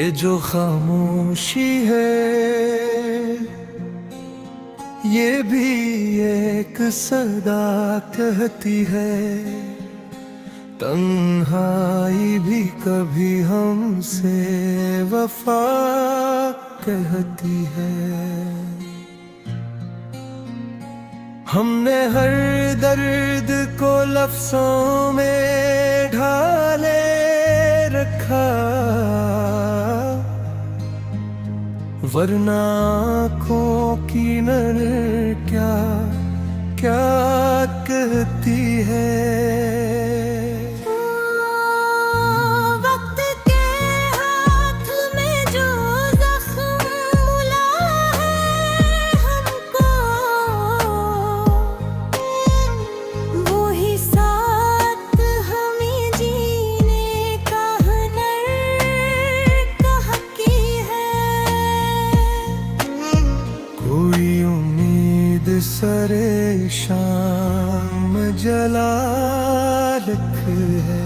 ये जो खामोशी है ये भी एक सदा कहती है, तन्हाई भी कभी हमसे वफा कहती है। हमने हर दर्द को लफ्ज़ों में ढाले रखा, वरना आँखों की नज़र क्या क्या कहती है। वक्त के हाथ में जो जख्म मिला है हमको, वो ही साथ हमें जीने का हुनर कहती है। कोई उम्मीद सरे शाम जला रखी है,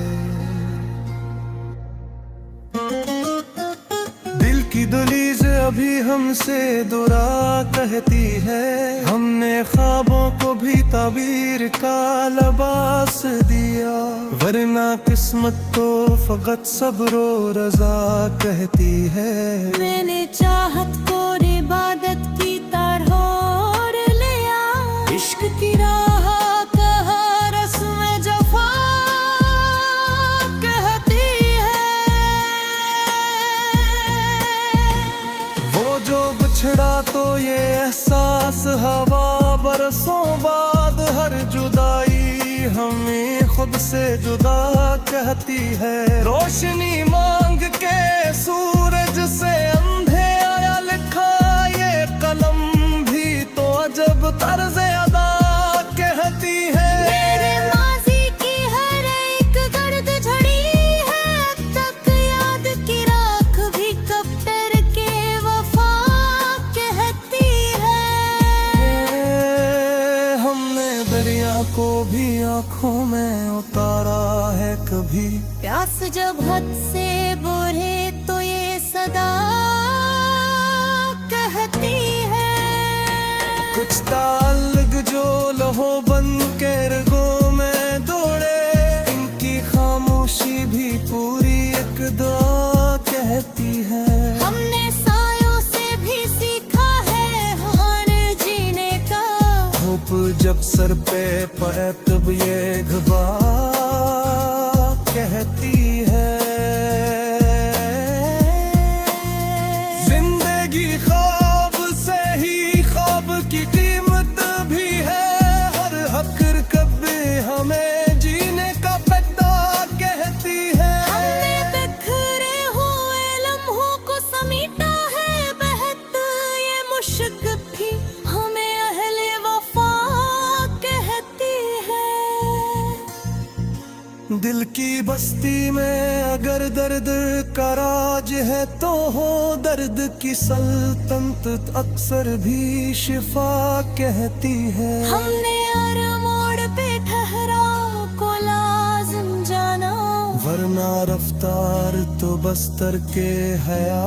दिल की दहलीज़ अभी हमसे दुआ कहती है। हमने ख्वाबों को भी ताबीर का लिबास दिया, वरना किस्मत तो फकत सब्र और रज़ा कहती है। मैंने चाहत को इबादत की तरह और लिया, इश्क की राह कहा रस्म जफा कहती है। वो जो बिछड़ा तो ये एहसास हवा, बरसों बाद हर जुदाई हमें खुद से जुदा कहती है। रोशनी मांग के सूरज से अंधे आया लिखा, ये कलम भी तो अजब तर्ज अदा कहती है। मेरे माज़ी की हर एक गर्द झड़ी है, तक याद की राख भी कब तर के वफा कहती है। हमने दरिया को भी आँखों में उतारा है कभी, प्यास जब हद से बुरे तो ये सदा कहती है। कुछ ताल्लुक जो लहो बन के रगों में दौड़े, इनकी खामोशी भी पूरी एक दुआ कहती है। हमने सायों से भी सीखा है हार जीने का, धूप जब सर पे पड़े तब ये घबा कहती है। जिंदगी ख्वाब से ही ख्वाब की कीमत भी है, हर हक़ कभी हमें जीने का पैदा कहती है। हमने बिखरे हुए लम्हों को समेटा है बहत ये मुश्क भी हमें अहले वफा कहती है। दिल की बस्ती में अगर दर्द का राज है तो हो दर्द की सल्तनत अक्सर भी शिफा कहती है। हमने हर मोड़ पे ठहराव को लाज़िम जाना, वरना रफ्तार तो बस्तर के हया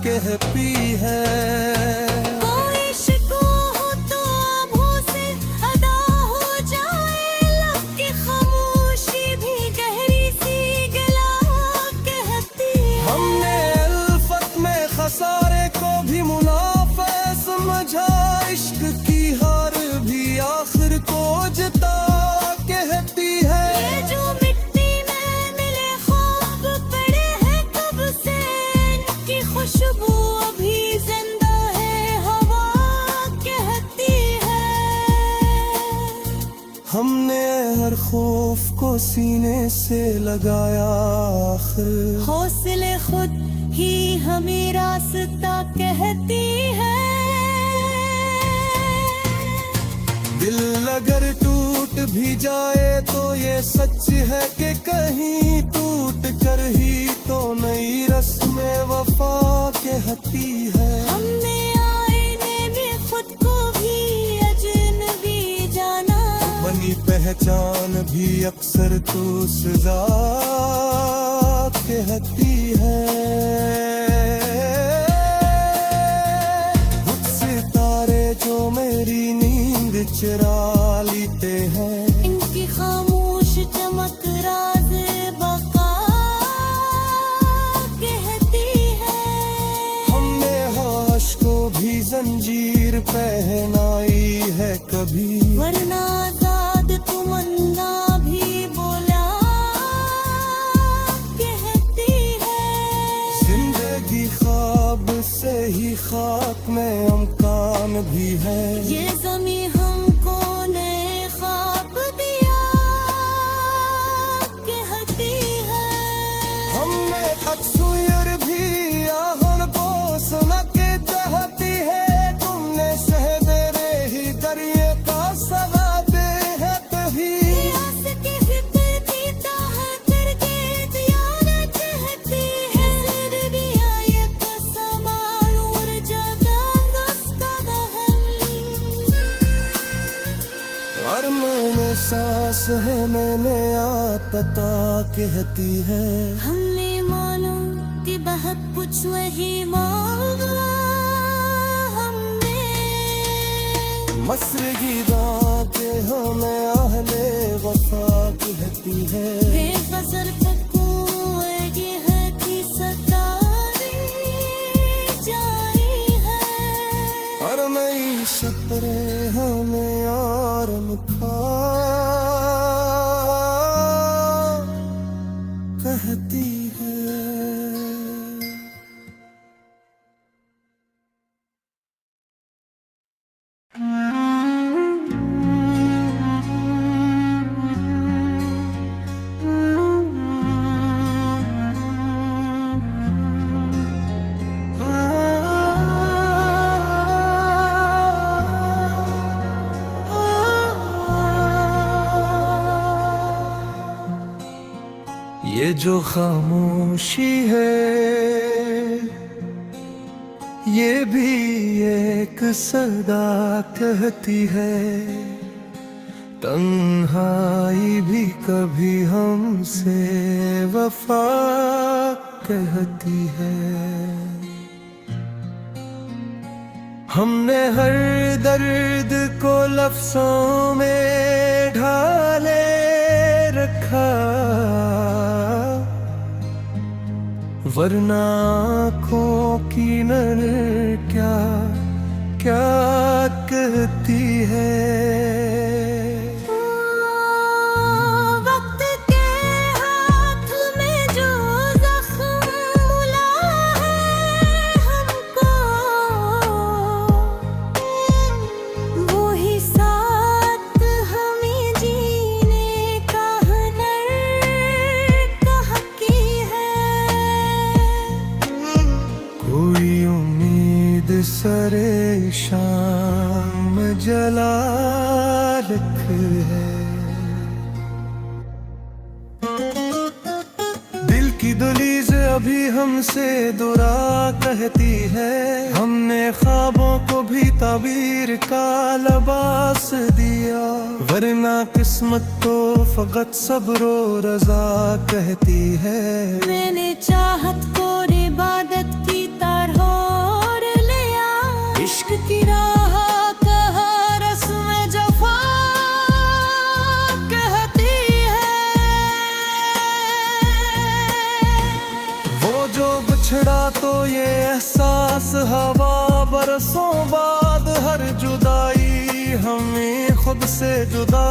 कहती है। कोई शिकवा हो तो आभों से अदा हो जाए, लब की खामोशी भी गहरी सी गिला कहती है। हमने अल्फत में खसारे को भी मुनाफा समझा, इश्क की हार भी आखिर को जिता कहती है। ये जो मिट्टी में मिले ख्वाब पड़े हैं कब से, इनकी खुशबू अभी जिंदा है हवा कहती है। हमने हर खौफ को सीने से लगाया आखिर, हौसले खुद ही हमें रास्ता कहती है। दिल अगर टूट भी जाए तो ये सच है कि कहीं टूट कर ही तो नई रस्म वफा कहती है। हमने आईने में खुद को भी अजनबी जाना, बनी पहचान भी अक्सर तो सजा कहती है। कुछ सितारे जो मेरी नींद चुरा लेते हैं, इनकी खामोश चमक राज बका कहती है। हमने होश को भी जंजीर पहनाई है कभी, वरना आजाद तमन्ना भी बोला कहती है। जिंदगी ख्वाब से ही खाक में अमकान भी है। ये ज़मीं हमको नए ख्वाब दिया कहती है। हमने अक्सर भी आहन को सुना के चाहती है। तुमने शहदरे ही दरिए का सवाद है कभी, प्यास की फिक्र की ताहत करके दियाना चाहती है। सिर दिया ये कसम और जगा उसका दहन। और मैंने सांस है मैंने पता कहती है। हमने मालूम कि बहुत कुछ वही मांगा हमने। मसरगी बातें हमें आहले वफा कहती है। बेफसर पकुएगी है कि सतारी जारी है। और नई शतरे हमें यार मुखा कहती है। ये जो खामोशी है ये भी एक सदा कहती है। तन्हाई भी कभी हमसे वफा कहती है। हमने हर दर्द को लफ्जों में ढाले रखा, वरना आँखों की नज़र क्या क्या कहती है। वक्त के हाथ में जो जख्म मिला है हमको, वो ही साथ हमें जीने का हुनर कहती है। कोई उम्मीद सरे शाम जला रख है। दिल की दहलीज अभी हमसे दुरा कहती है। हमने ख्वाबों को भी ताबीर का लिबास दिया, वरना किस्मत तो फकत सब्र और रजा कहती है। मैंने चाहत को इबादत की तरह और लिया, इश्क की राह कहा रस्म जफा कहती है। वो जो बिछड़ा तो ये एहसास हवा बरसों बाद हर जुदाई हमें खुद से जुदा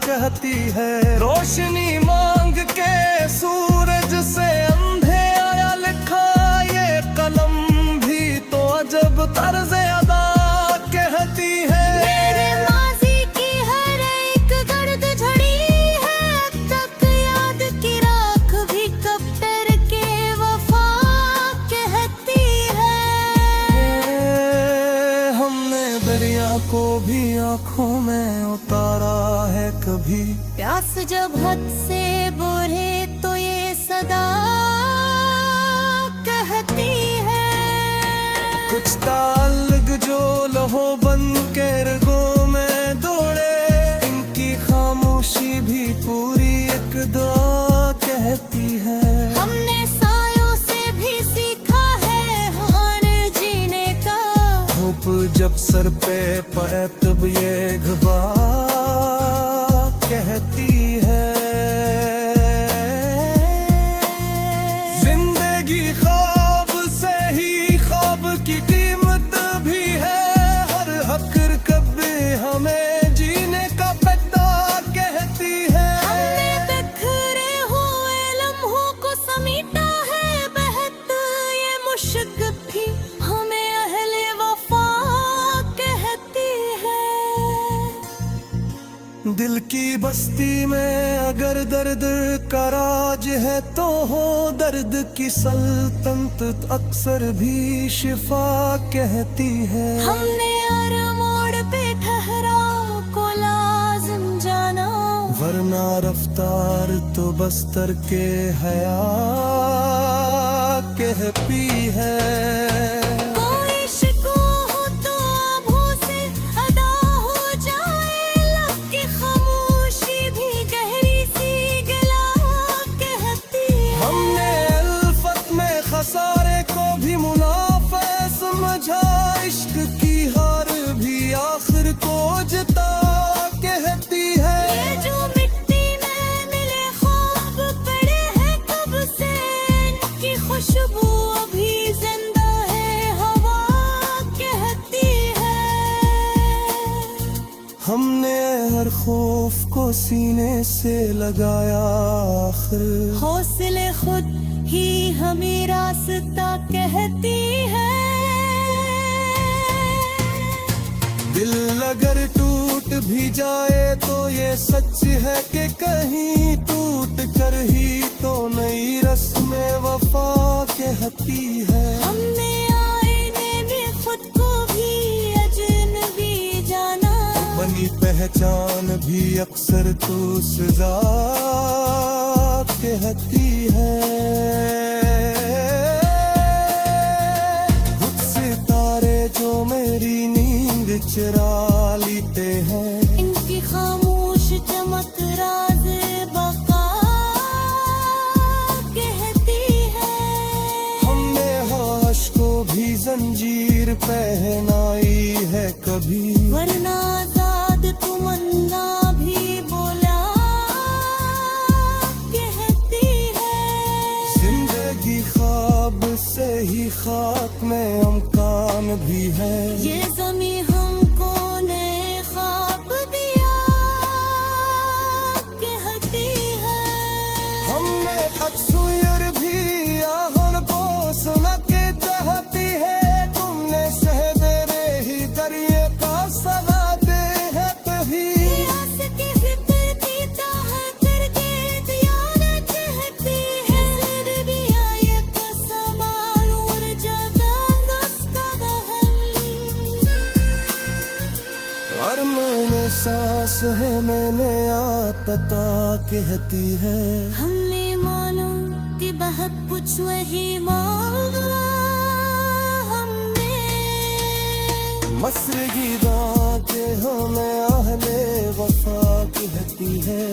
कहती है। रोशनी मांग के सूरज से अंधे आया लिखा ये कलम भी तो अजब तर्ज अदा कहती है। मेरे माजी की हर एक गर्द झड़ी है, तक याद की राख भी कब तर के वफा कहती है। हमने दरिया को भी आंखों में उतारा है कभी, प्यास जब हद से बुरे तो ये सदा कहती है। कुछ ताल्लुक जो लहो बन के रगों में दौड़े, इनकी खामोशी भी पूरी एक दुआ कहती है। हमने सर पे पैतब ये घबा कहती है। जिंदगी ख्वाब से ही ख्वाब की कीमत भी है, हर हकर कभी हमें जीने का पैदा कहती है। हमने बिखरे हुए लम्हों को समेटा है बहत ये मुश्क भी हमें अहले वफा कहती है। दिल की बस्ती में अगर दर्द का राज है तो हो दर्द की सल्तनत अक्सर भी शिफा कहती है। हमने हर मोड़ पे ठहराव को लाजिम जाना, वरना रफ्तार तो बस्तर के हया कहती है। कोई शिकवा हो तो आभों से अदा हो जाए, लब की खामोशी भी गहरी सी गला कहती है। हमने अल्फत में खसारे को भी मुनाफा समझा, इश्क की हार भी आखिर को जिता कहती है। ये जो मिट्टी में मिले ख्वाब पड़े हैं कब से, इनकी खुशबू अभी जिंदा है हवा कहती है। हमने हर खौफ को सीने से लगाया आखिर, हौसले खुद ही हमें रास्ता कहती है। दिल अगर टूट भी जाए तो ये सच है कि कहीं टूट कर ही तो नई रस्में वफा कहती है। हमने आईने में खुद को भी अजनबी जाना, बनी पहचान भी अक्सर तो सजा कहती है। खुद सितारे जो मेरी नींद चुरा लेते हैं, इनकी खामोश चमक राज बका कहती है। हमने होश को भी जंजीर पहनाई है कभी, वरना आजाद तमन्ना भी बोला कहती है। जिंदगी ख्वाब से ही खाक में अमकान भी है। ये ज़मीं हमको नए ख्वाब दिया कहती है। हमने अक्सर भी आहन को सुना के चाहती है, तुमने सहदरे ही दरिए का सवा दे है कभी। प्यास की फिक्र की चाहत करके दियानत कहती है। सिर भी आए कसम और जगह उसका दहली, और मैंने सांस है मैंने पता कहती है। हमने मानो कि बहुत कुछ वही मांगा हमने, मसरगी दांते हमें आहले वफा कहती है।